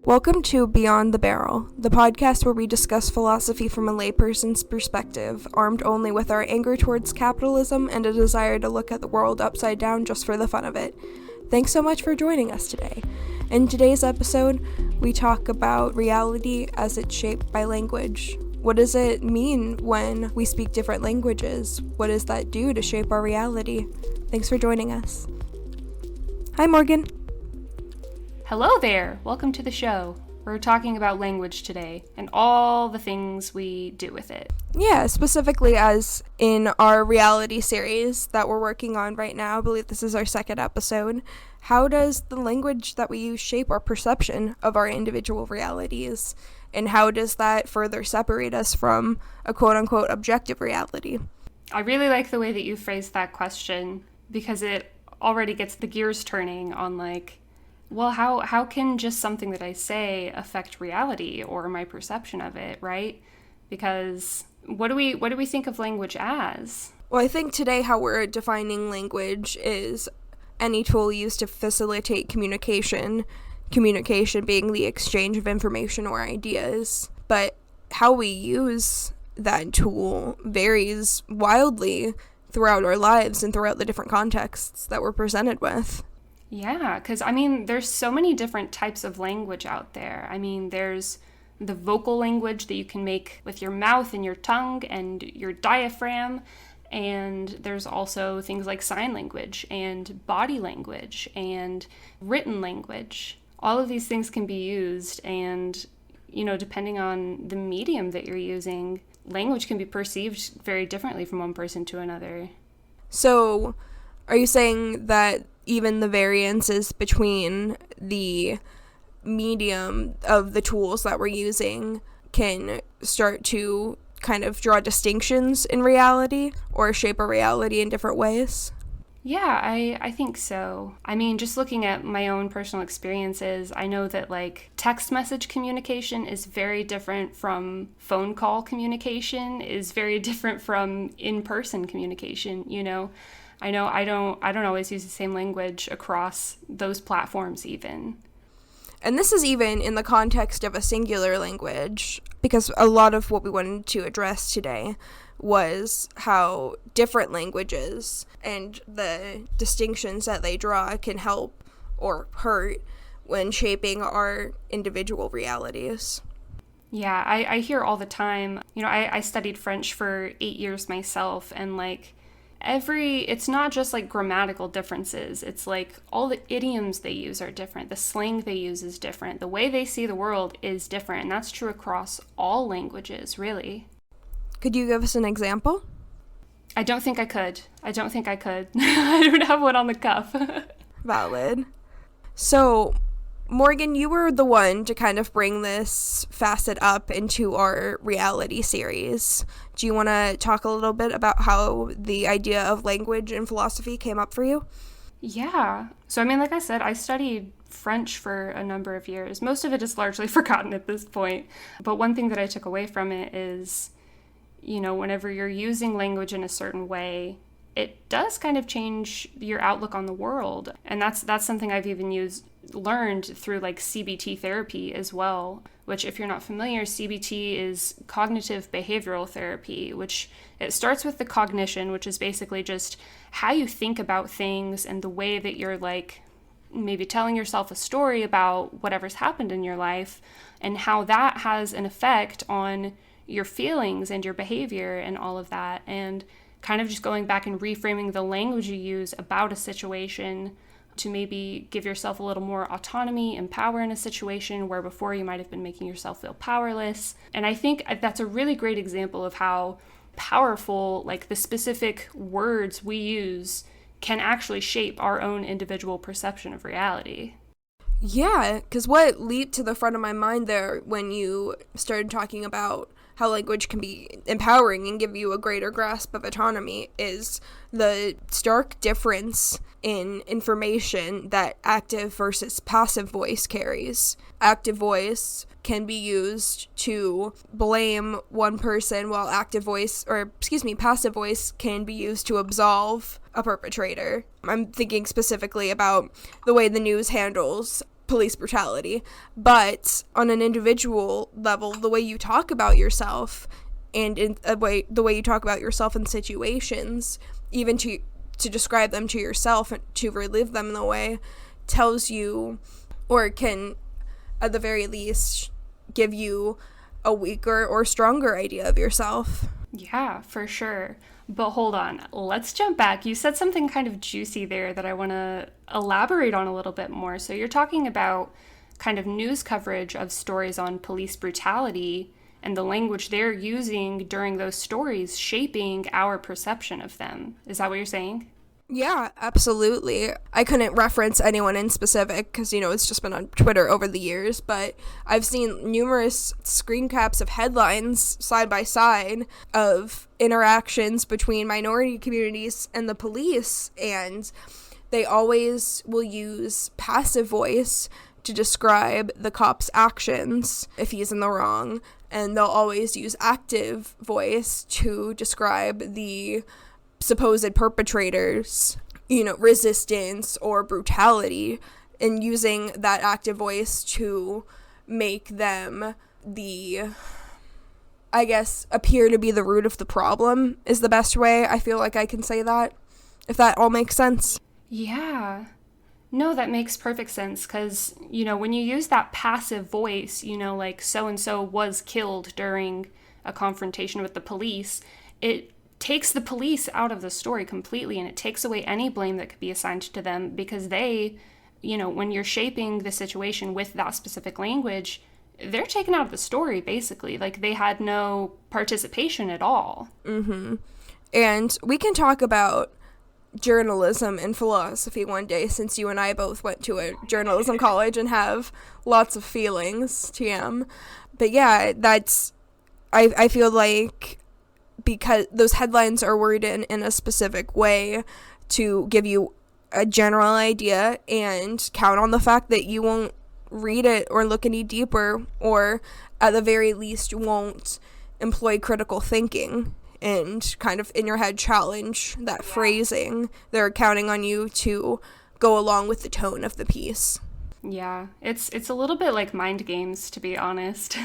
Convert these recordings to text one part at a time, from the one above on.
Welcome to Beyond the Barrel, the podcast where we discuss philosophy from a layperson's perspective, armed only with our anger towards capitalism and a desire to look at the world upside down just for the fun of it. Thanks so much for joining us today. In today's episode, we talk about reality as it's shaped by language. What does it mean when we speak different languages? What does that do to shape our reality? Thanks for joining us. Hi, Morgan. Hello there! Welcome to the show. We're talking about language today and all the things we do with it. Yeah, specifically as in our reality series that we're working on right now. I believe this is our second episode. How does the language that we use shape our perception of our individual realities? And how does that further separate us from a quote-unquote objective reality? I really like the way that you phrased that question because it already gets the gears turning on well, how can just something that I say affect reality or my perception of it, right? Because what do we think of language as? Well, I think today how we're defining language is any tool used to facilitate communication being the exchange of information or ideas. But how we use that tool varies wildly throughout our lives and throughout the different contexts that we're presented with. Yeah, because, there's so many different types of language out there. There's the vocal language that you can make with your mouth and your tongue and your diaphragm. And there's also things like sign language and body language and written language. All of these things can be used, and, depending on the medium that you're using, language can be perceived very differently from one person to another. So, are you saying that even the variances between the medium of the tools that we're using can start to kind of draw distinctions in reality or shape a reality in different ways? Yeah, I think so. Just looking at my own personal experiences, I know that text message communication is very different from phone call communication, is very different from in-person communication, I know I don't always use the same language across those platforms even. And this is even in the context of a singular language, because a lot of what we wanted to address today was how different languages and the distinctions that they draw can help or hurt when shaping our individual realities. Yeah, I hear all the time, I studied French for 8 years myself, and it's not just grammatical differences. It's all the idioms they use are different. The slang they use is different. The way they see the world is different. And that's true across all languages, really. Could you give us an example? I don't think I could. I don't have one on the cuff. Valid. So, Morgan, you were the one to kind of bring this facet up into our reality series. Do you want to talk a little bit about how the idea of language and philosophy came up for you? Yeah. So, like I said, I studied French for a number of years. Most of it is largely forgotten at this point. But one thing that I took away from it is, whenever you're using language in a certain way, it does kind of change your outlook on the world. And that's something I've even learned through CBT therapy as well, which, if you're not familiar, CBT is cognitive behavioral therapy, which it starts with the cognition, which is basically just how you think about things and the way that you're maybe telling yourself a story about whatever's happened in your life and how that has an effect on your feelings and your behavior and all of that, and kind of just going back and reframing the language you use about a situation to maybe give yourself a little more autonomy and power in a situation where before you might have been making yourself feel powerless. And I think that's a really great example of how powerful, the specific words we use can actually shape our own individual perception of reality. Yeah, because what leaped to the front of my mind there when you started talking about how language can be empowering and give you a greater grasp of autonomy is the stark difference in information that active versus passive voice carries. Active voice can be used to blame one person, while passive voice can be used to absolve a perpetrator. I'm thinking specifically about the way the news handles police brutality. But on an individual level, the way you talk about yourself and the way you talk about yourself in situations, even to describe them to yourself and to relive them in a way, tells you, or can at the very least give you a weaker or stronger idea of yourself. Yeah, for sure. But hold on, let's jump back. You said something kind of juicy there that I want to elaborate on a little bit more. So you're talking about kind of news coverage of stories on police brutality and the language they're using during those stories shaping our perception of them. Is that what you're saying? Yeah, absolutely. I couldn't reference anyone in specific because, it's just been on Twitter over the years, but I've seen numerous screen caps of headlines side by side of interactions between minority communities and the police, and they always will use passive voice to describe the cop's actions if he's in the wrong, and they'll always use active voice to describe the supposed perpetrators, resistance or brutality, and using that active voice to make them appear to be the root of the problem is the best way I feel like I can say that, if that all makes sense. Yeah. No, that makes perfect sense because, when you use that passive voice, like so-and-so was killed during a confrontation with the police, it takes the police out of the story completely, and it takes away any blame that could be assigned to them because they, when you're shaping the situation with that specific language, they're taken out of the story, basically. Like, they had no participation at all. Mm-hmm. And we can talk about journalism and philosophy one day, since you and I both went to a journalism college and have lots of feelings, TM. But yeah, I feel like because those headlines are worded in a specific way to give you a general idea and count on the fact that you won't read it or look any deeper, or at the very least won't employ critical thinking and kind of in your head challenge that phrasing. They're counting on you to go along with the tone of the piece. Yeah, it's a little bit like mind games, to be honest.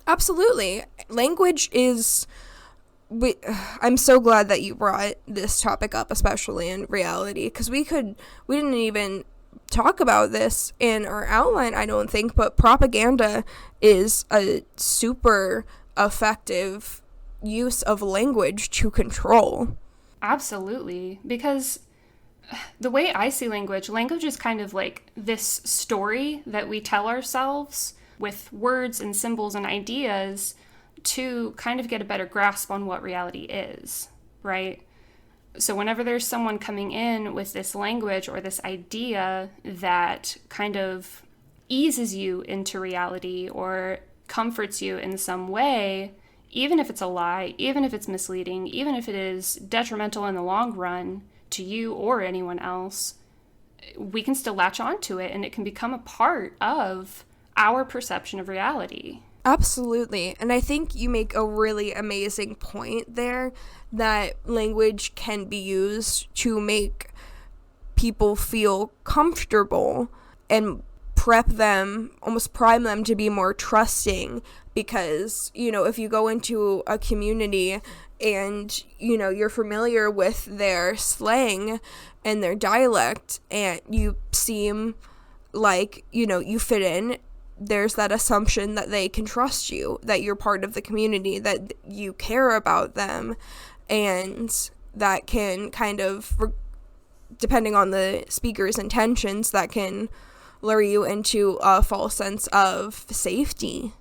Absolutely. Language is... I'm so glad that you brought this topic up, especially in reality, because we didn't even talk about this in our outline, I don't think, but propaganda is a super effective use of language to control. Absolutely, because the way I see language is kind of like this story that we tell ourselves with words and symbols and ideas to kind of get a better grasp on what reality is, right? So whenever there's someone coming in with this language or this idea that kind of eases you into reality or comforts you in some way, even if it's a lie, even if it's misleading, even if it is detrimental in the long run to you or anyone else, we can still latch onto it and it can become a part of our perception of reality. Absolutely. And I think you make a really amazing point there, that language can be used to make people feel comfortable and prep them, almost prime them to be more trusting, because, if you go into a community and, you're familiar with their slang and their dialect and you seem like, you fit in, there's that assumption that they can trust you, that you're part of the community, that you care about them, and that can kind of, depending on the speaker's intentions, that can lure you into a false sense of safety.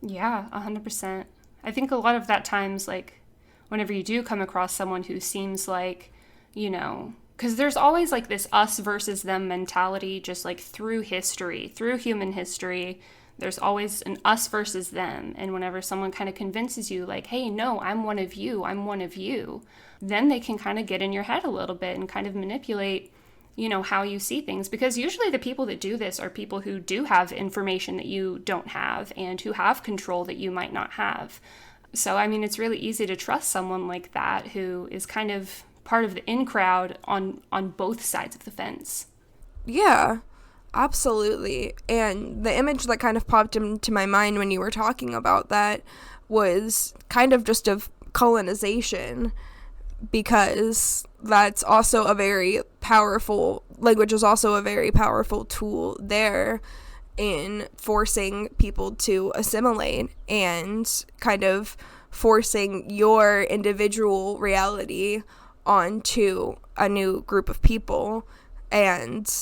Yeah, 100%. I think a lot of that times, like, whenever you do come across someone who seems like, because there's always like this us versus them mentality, just like through history, through human history, there's always an us versus them. And whenever someone kind of convinces you like, hey, no, I'm one of you, then they can kind of get in your head a little bit and kind of manipulate, how you see things. Because usually the people that do this are people who do have information that you don't have and who have control that you might not have. So, I mean, it's really easy to trust someone like that who is kind of part of the in crowd on both sides of the fence. Yeah, Absolutely. And the image that kind of popped into my mind when you were talking about that was kind of just of colonization, because that's also a very powerful, language is also a very powerful tool there in forcing people to assimilate and kind of forcing your individual reality onto a new group of people. And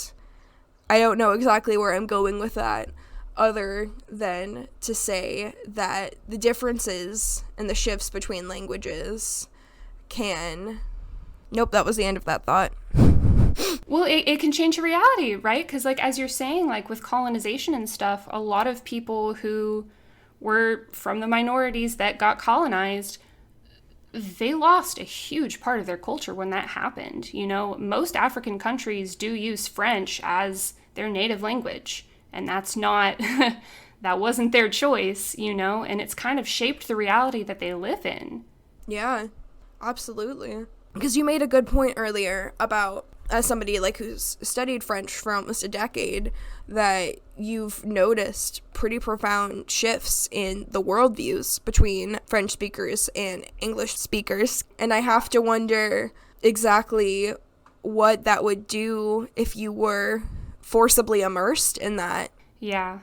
I don't know exactly where I'm going with that, other than to say that the differences and the shifts between languages can... Nope, that was the end of that thought. Well, it can change your reality, right? Because, like, as you're saying, like, with colonization and stuff, a lot of people who were from the minorities that got colonized, they lost a huge part of their culture when that happened. You know, most African countries do use French as their native language, and that's not, that wasn't their choice, you know, and it's kind of shaped the reality that they live in. Yeah, absolutely. Because you made a good point earlier about, as somebody like who's studied French for almost a decade, that you've noticed pretty profound shifts in the worldviews between French speakers and English speakers. And I have to wonder exactly what that would do if you were forcibly immersed in that. Yeah.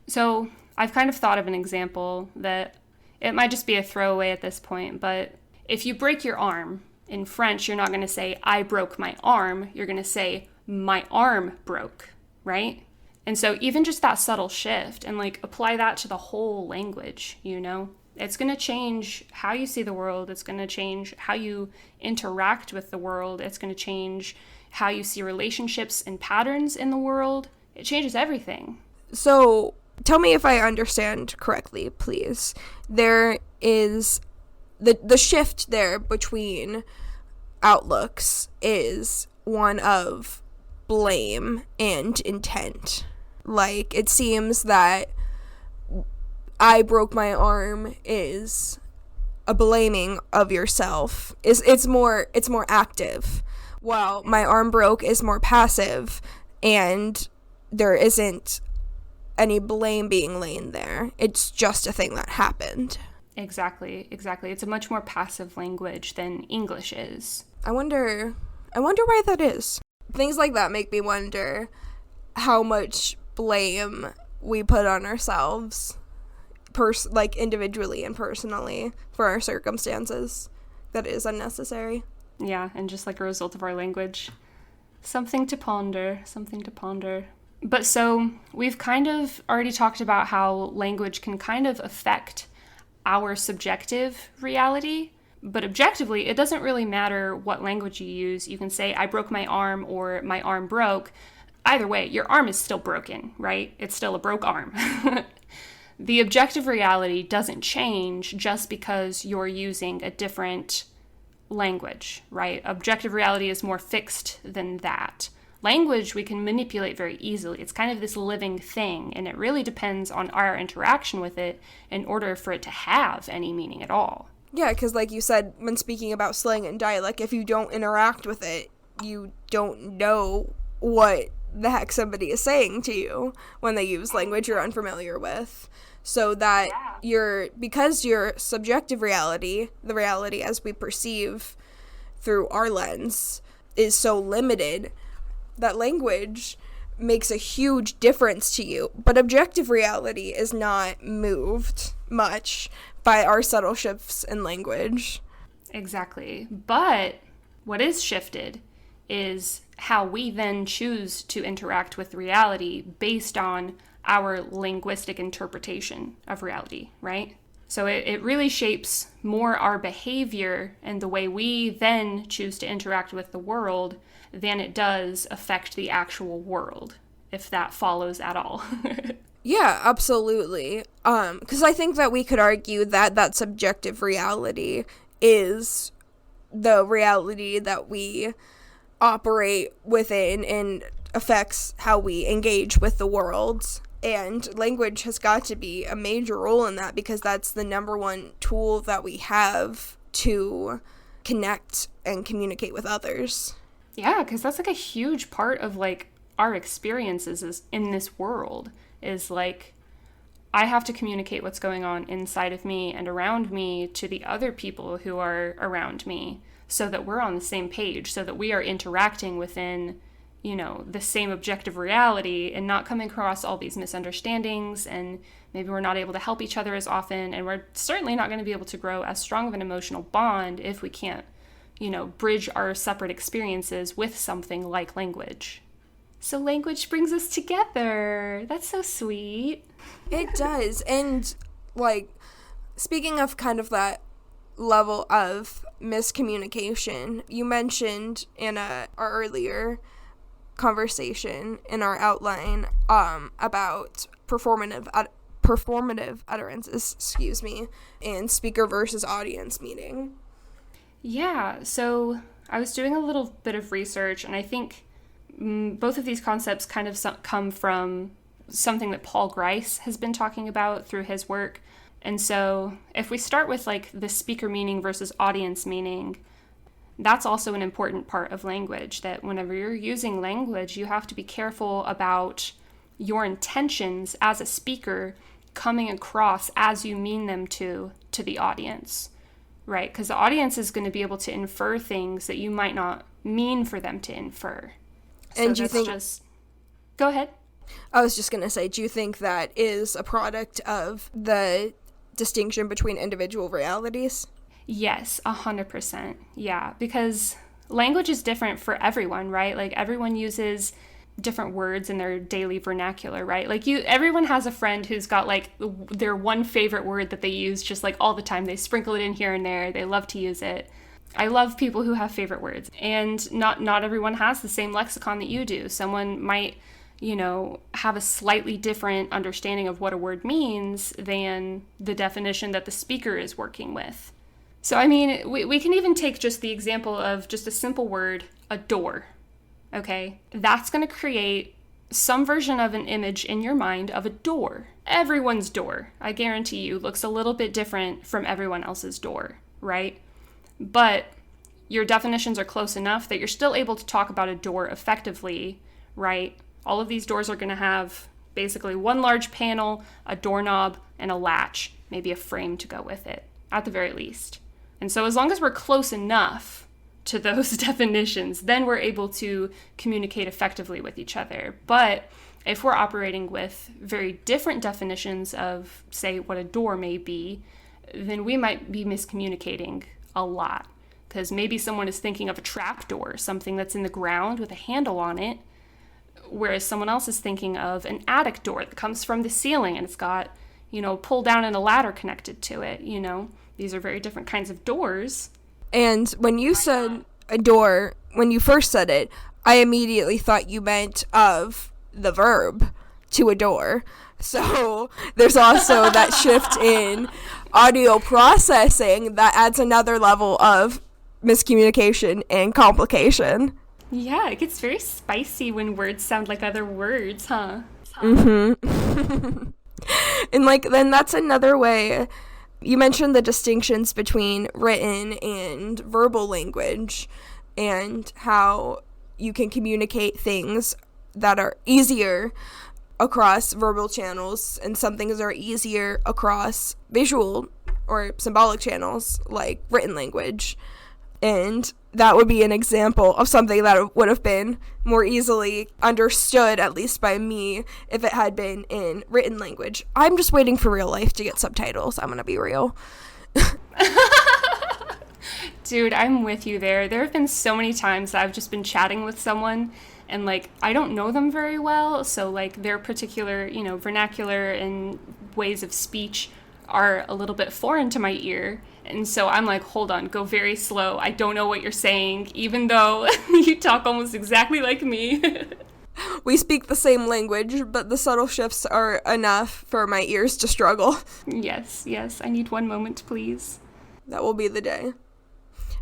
So I've kind of thought of an example that it might just be a throwaway at this point, but if you break your arm, in French, you're not going to say, I broke my arm. You're going to say, my arm broke, right? And so even just that subtle shift, and like apply that to the whole language, you know, it's going to change how you see the world. It's going to change how you interact with the world. It's going to change how you see relationships and patterns in the world. It changes everything. So tell me if I understand correctly, please. There is the shift there between outlooks is one of blame and intent. Like, it seems that I broke my arm is a blaming of yourself. It's more active, while my arm broke is more passive, and there isn't any blame being laid there. It's just a thing that happened. Exactly. It's a much more passive language than English is. I wonder why that is. Things like that make me wonder how much blame we put on ourselves, like individually and personally, for our circumstances. That is unnecessary. Yeah, and just like a result of our language. Something to ponder. But so we've kind of already talked about how language can kind of affect our subjective reality, but objectively, it doesn't really matter what language you use. You can say, I broke my arm, or my arm broke. Either way, your arm is still broken, right? It's still a broke arm. The objective reality doesn't change just because you're using a different language, right? Objective reality is more fixed than that. Language we can manipulate very easily. It's kind of this living thing, and it really depends on our interaction with it in order for it to have any meaning at all. Yeah, because like you said, when speaking about slang and dialect, if you don't interact with it, you don't know what the heck somebody is saying to you when they use language you're unfamiliar with. So that because your subjective reality, the reality as we perceive through our lens, is so limited, that language makes a huge difference to you. But objective reality is not moved much by our subtle shifts in language. Exactly. But what is shifted is how we then choose to interact with reality based on our linguistic interpretation of reality, right? So it really shapes more our behavior and the way we then choose to interact with the world than it does affect the actual world, if that follows at all. Yeah, absolutely. Because I think that we could argue that subjective reality is the reality that we operate within and affects how we engage with the world. And language has got to be a major role in that, because that's the number one tool that we have to connect and communicate with others. Yeah, because that's like a huge part of like our experiences is in this world is like, I have to communicate what's going on inside of me and around me to the other people who are around me so that we're on the same page, so that we are interacting within, the same objective reality and not coming across all these misunderstandings, and maybe we're not able to help each other as often, and we're certainly not going to be able to grow as strong of an emotional bond if we can't, bridge our separate experiences with something like language. So language brings us together. That's so sweet. It does. And, speaking of kind of that level of miscommunication, you mentioned in our earlier conversation in our outline about performative utterances, and speaker versus audience meaning. Yeah, so I was doing a little bit of research, and I think both of these concepts kind of come from something that Paul Grice has been talking about through his work. And so if we start with the speaker meaning versus audience meaning, that's also an important part of language, that whenever you're using language, you have to be careful about your intentions as a speaker coming across as you mean them to the audience, right? Because the audience is going to be able to infer things that you might not mean for them to infer. And do you think... Go ahead. I was just going to say, do you think that is a product of the distinction between individual realities? Yes, 100%. Yeah, because language is different for everyone, right? Everyone uses different words in their daily vernacular, right? Everyone has a friend who's got their one favorite word that they use just all the time. They sprinkle it in here and there. They love to use it. I love people who have favorite words, and not everyone has the same lexicon that you do. Someone might, have a slightly different understanding of what a word means than the definition that the speaker is working with. So, we can even take just the example of just a simple word, a door, okay? That's going to create some version of an image in your mind of a door. Everyone's door, I guarantee you, looks a little bit different from everyone else's door, right? But your definitions are close enough that you're still able to talk about a door effectively, right? All of these doors are going to have basically one large panel, a doorknob, and a latch, maybe a frame to go with it, at the very least. And so as long as we're close enough to those definitions, then we're able to communicate effectively with each other. But if we're operating with very different definitions of, say, what a door may be, then we might be miscommunicating a lot. Because maybe someone is thinking of a trap door, something that's in the ground with a handle on it, whereas someone else is thinking of an attic door that comes from the ceiling and it's got, pull down and a ladder connected to it, These are very different kinds of doors. And when you said a door, when you first said it, I immediately thought you meant of the verb to adore. So there's also that shift in audio processing that adds another level of miscommunication and complication. Yeah, it gets very spicy when words sound like other words, huh? Mm-hmm. And then that's another way. You mentioned the distinctions between written and verbal language and how you can communicate things that are easier across verbal channels and some things are easier across visual or symbolic channels like written language. And that would be an example of something that would have been more easily understood, at least by me, if it had been in written language. I'm just waiting for real life to get subtitles. I'm going to be real. Dude, I'm with you there. There have been so many times that I've just been chatting with someone and I don't know them very well. So their particular, vernacular and ways of speech are a little bit foreign to my ear. And so I'm hold on, go very slow. I don't know what you're saying, even though you talk almost exactly like me. We speak the same language, but the subtle shifts are enough for my ears to struggle. Yes. I need one moment, please. That will be the day.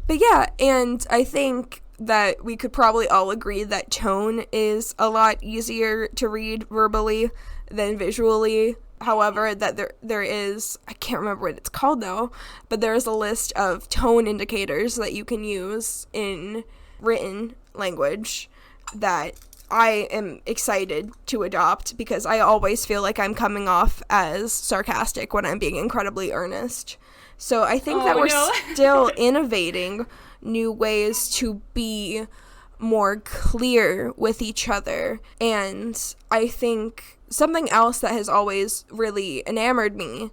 But yeah, and I think that we could probably all agree that tone is a lot easier to read verbally than visually. However, that there is, I can't remember what it's called though, but there is a list of tone indicators that you can use in written language that I am excited to adopt, because I always feel like I'm coming off as sarcastic when I'm being incredibly earnest. So I think that we're still innovating new ways to be more clear with each other. And I think something else that has always really enamored me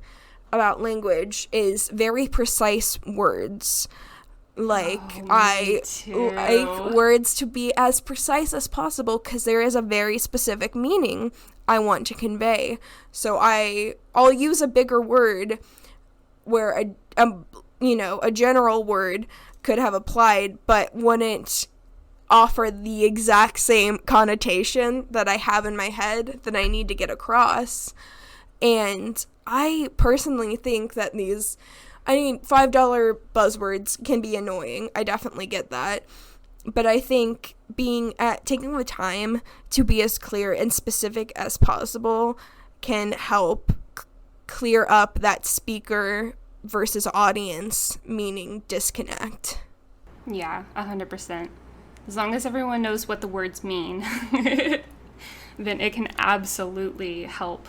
about language is very precise words. I like words to be as precise as possible, because there is a very specific meaning I want to convey. So I'll use a bigger word where a general word could have applied, but wouldn't offer the exact same connotation that I have in my head that I need to get across. And I personally think that $5 buzzwords can be annoying. I definitely get that. But I think taking the time to be as clear and specific as possible can help clear up that speaker versus audience meaning disconnect. Yeah, 100%. As long as everyone knows what the words mean, then it can absolutely help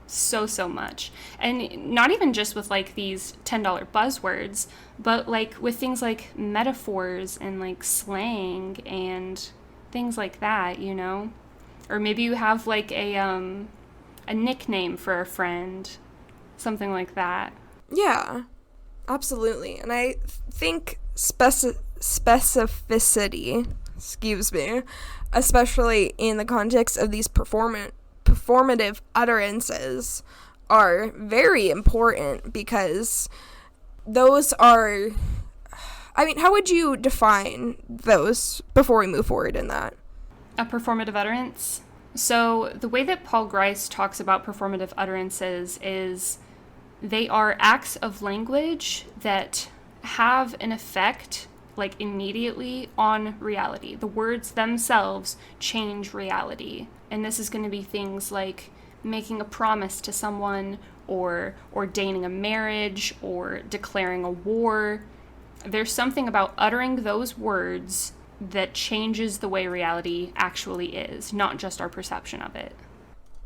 so much. And not even just with like these $10 buzzwords, but like with things like metaphors and like slang and things like that, or maybe you have like a nickname for a friend, something like that. Yeah, absolutely. And I think specificity, especially in the context of these performative utterances, are very important, because those are, how would you define those before we move forward in that? A performative utterance? So the way that Paul Grice talks about performative utterances is they are acts of language that have an effect, like immediately, on reality. The words themselves change reality. And this is going to be things like making a promise to someone, or ordaining a marriage, or declaring a war. There's something about uttering those words that changes the way reality actually is, not just our perception of it.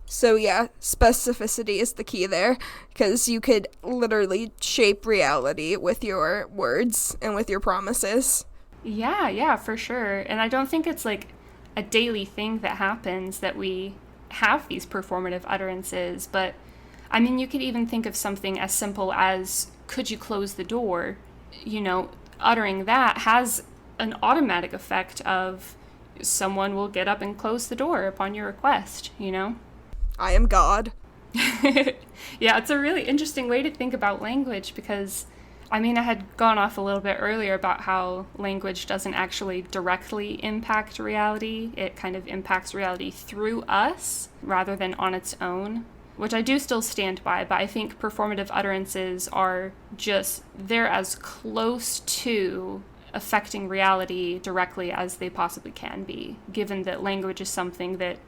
So yeah, specificity is the key there, because you could literally shape reality with your words and with your promises. Yeah, for sure. And I don't think it's like a daily thing that happens that we have these performative utterances, but you could even think of something as simple as, could you close the door? Uttering that has an automatic effect of someone will get up and close the door upon your request, I am God. Yeah, it's a really interesting way to think about language, because I had gone off a little bit earlier about how language doesn't actually directly impact reality. It kind of impacts reality through us rather than on its own, which I do still stand by, but I think performative utterances they're as close to affecting reality directly as they possibly can be, given that language is something that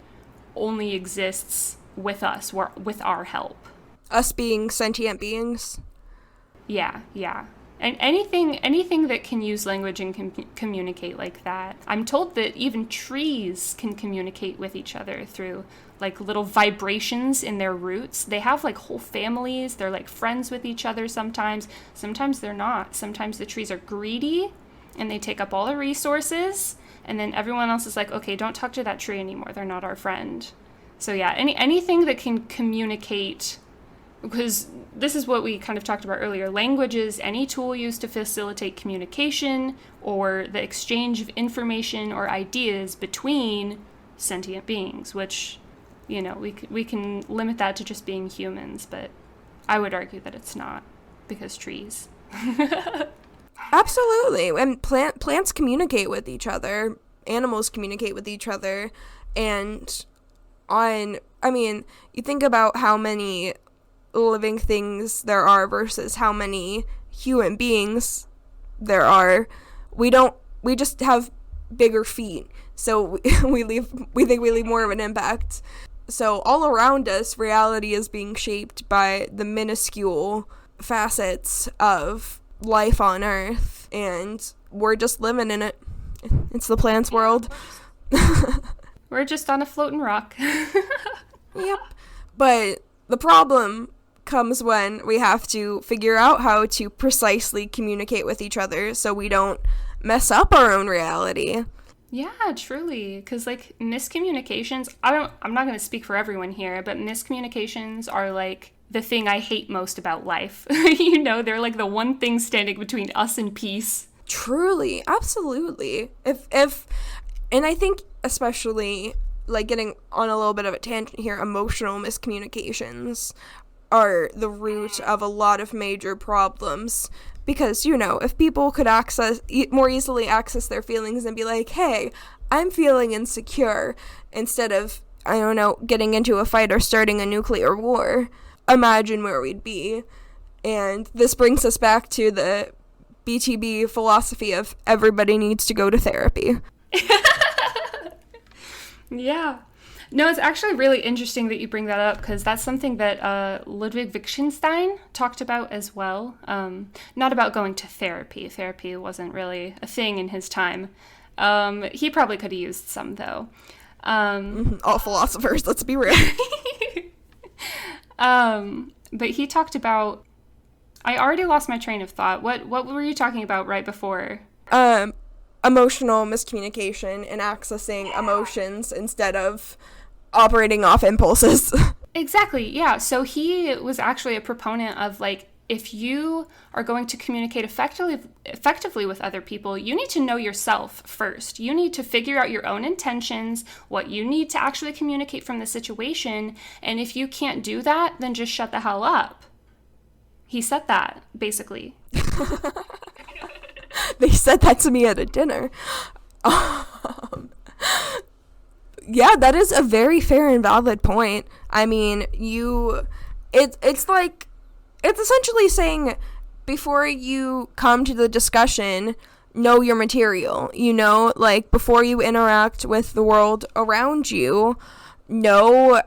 only exists with us, with our help. Us being sentient beings? Yeah. And anything that can use language and can communicate like that. I'm told that even trees can communicate with each other through like little vibrations in their roots. They have like whole families. They're like friends with each other sometimes. Sometimes they're not. Sometimes the trees are greedy and they take up all the resources, and then everyone else is like, okay, don't talk to that tree anymore. They're not our friend. So yeah, anything that can communicate, because this is what we kind of talked about earlier. Language is any tool used to facilitate communication or the exchange of information or ideas between sentient beings, which, we can limit that to just being humans, but I would argue that it's not, because trees. Absolutely. And plants communicate with each other, animals communicate with each other, and you think about how many living things there are versus how many human beings there are. We just have bigger feet, so we think we leave more of an impact. So all around us, reality is being shaped by the minuscule facets of life on Earth, and we're just living in it. It's the plants world. We're just on a floating rock. Yep. But the problem comes when we have to figure out how to precisely communicate with each other so we don't mess up our own reality. Yeah, truly. Because, like, miscommunications, I'm not going to speak for everyone here, but miscommunications are, like, the thing I hate most about life. You know, they're, like, the one thing standing between us and peace. Truly. Absolutely. And I think especially, like, getting on a little bit of a tangent here, emotional miscommunications are the root of a lot of major problems. Because, you know, if people could more easily access their feelings and be like, hey, I'm feeling insecure, instead of, I don't know, getting into a fight or starting a nuclear war, imagine where we'd be. And this brings us back to the BTB philosophy of everybody needs to go to therapy. Yeah. No, it's actually really interesting that you bring that up, because that's something that Ludwig Wittgenstein talked about as well. Not about going to therapy. Therapy wasn't really a thing in his time. He probably could have used some, though. All philosophers, let's be real. But he talked about... I already lost my train of thought. What were you talking about right before? Emotional miscommunication and accessing emotions instead of operating off impulses. Exactly, yeah. So he was actually a proponent of, like, if you are going to communicate effectively with other people, you need to know yourself first. You need to figure out your own intentions, what you need to actually communicate from the situation, and if you can't do that, then just shut the hell up. He said that, basically. They said that to me at a dinner. Yeah, that is a very fair and valid point. I mean, it's essentially saying, before you come to the discussion, know your material, you know, like, before you interact with the world around you, know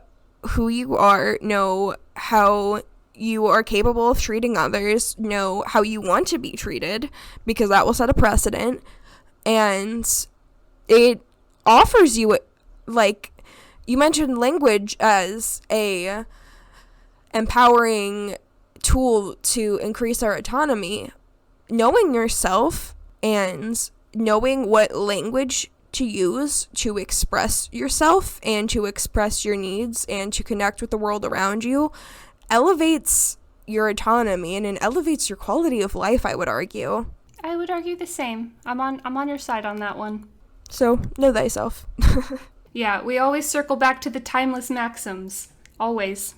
who you are, know how you are capable of treating others, know how you want to be treated, because that will set a precedent, and it offers you, like, you mentioned language as a empowering tool to increase our autonomy. Knowing yourself and knowing what language to use to express yourself and to express your needs and to connect with the world around you elevates your autonomy and it elevates your quality of life, I would argue. I would argue the same. I'm on your side on that one. So, know thyself. Yeah, we always circle back to the timeless maxims. Always.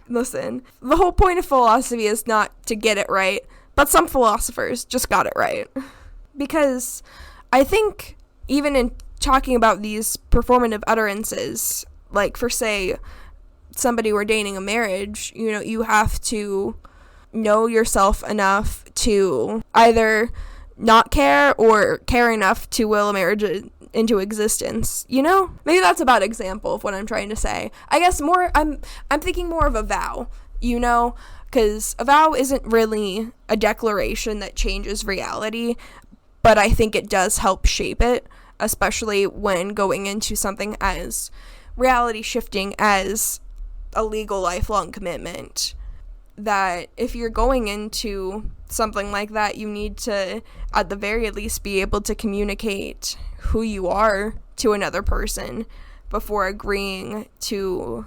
Listen, the whole point of philosophy is not to get it right, but some philosophers just got it right. Because I think even in talking about these performative utterances, like for, say, somebody ordaining a marriage, you know, you have to know yourself enough to either not care or care enough to will a marriage into existence, you know? Maybe that's a bad example of what I'm trying to say. I guess I'm thinking more of a vow, you know? Because a vow isn't really a declaration that changes reality, but I think it does help shape it, especially when going into something as reality shifting as a legal lifelong commitment. That if you're going into something like that, you need to, at the very least, be able to communicate who you are to another person before agreeing to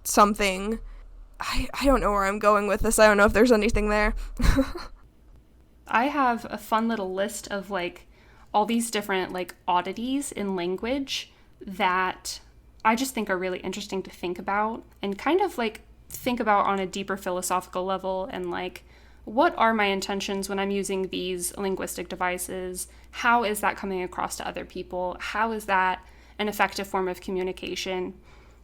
something. I don't know where I'm going with this. I don't know if there's anything there. I have a fun little list of, like, all these different, like, oddities in language that I just think are really interesting to think about and kind of, like, think about on a deeper philosophical level, and, like, what are my intentions when I'm using these linguistic devices? How is that coming across to other people? How is that an effective form of communication?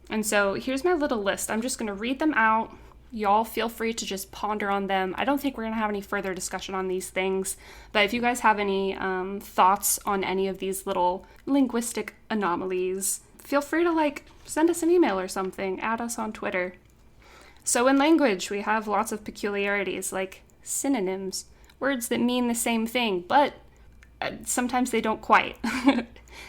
And so here's my little list. I'm just going to read them out. Y'all feel free to just ponder on them. I don't think we're going to have any further discussion on these things, but if you guys have any thoughts on any of these little linguistic anomalies, feel free to, like, send us an email or something. Add us on Twitter. So in language, we have lots of peculiarities, like synonyms, words that mean the same thing, but sometimes they don't quite.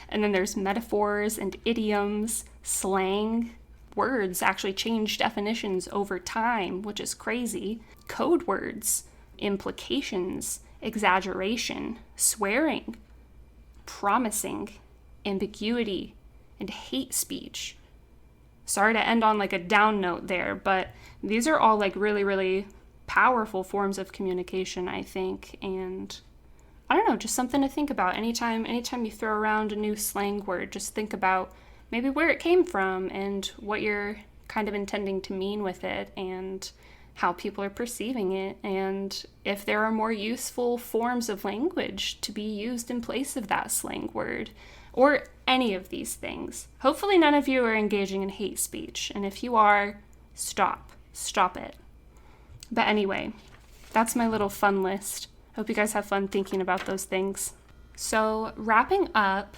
And then there's metaphors and idioms, slang. Words actually change definitions over time, which is crazy. Code words, implications, exaggeration, swearing, promising, ambiguity, and hate speech. Sorry to end on like a down note there, but these are all like really, really powerful forms of communication, I think. And I don't know, just something to think about. Anytime you throw around a new slang word, just think about maybe where it came from and what you're kind of intending to mean with it and how people are perceiving it, and if there are more useful forms of language to be used in place of that slang word, or any of these things. Hopefully none of you are engaging in hate speech, and if you are, stop it. But anyway, that's my little fun list. Hope you guys have fun thinking about those things. So wrapping up,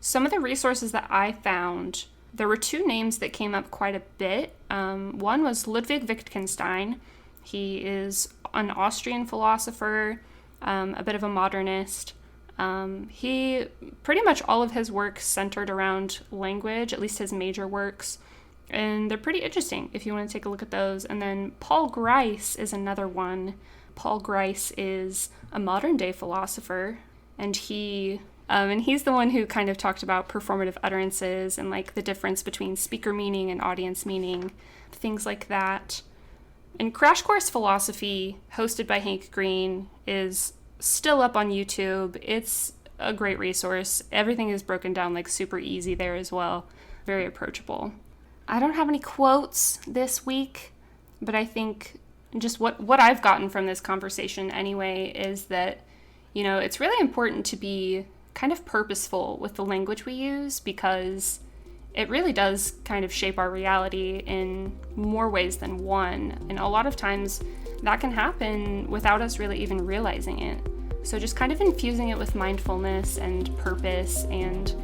some of the resources that I found, there were two names that came up quite a bit. One was Ludwig Wittgenstein. He is an Austrian philosopher, a bit of a modernist. He pretty much all of his work centered around language, at least his major works, and they're pretty interesting if you want to take a look at those. And then Paul Grice is another one. Paul Grice is a modern day philosopher, and he's the one who kind of talked about performative utterances and like the difference between speaker meaning and audience meaning, things like that. And Crash Course Philosophy, hosted by Hank Green, is still up on YouTube. It's a great resource. Everything is broken down like super easy there as well. Very approachable. I don't have any quotes this week, but I think just what I've gotten from this conversation anyway is that, you know, it's really important to be kind of purposeful with the language we use, because it really does kind of shape our reality in more ways than one. And a lot of times that can happen without us really even realizing it. So just kind of infusing it with mindfulness and purpose and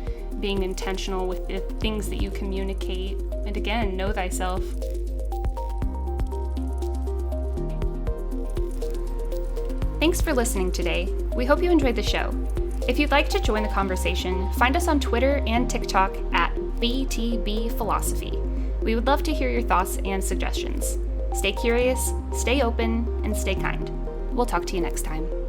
being intentional with the things that you communicate. And again, know thyself. Thanks for listening today. We hope you enjoyed the show. If you'd like to join the conversation, find us on Twitter and TikTok at BTB Philosophy. We would love to hear your thoughts and suggestions. Stay curious, stay open, and stay kind. We'll talk to you next time.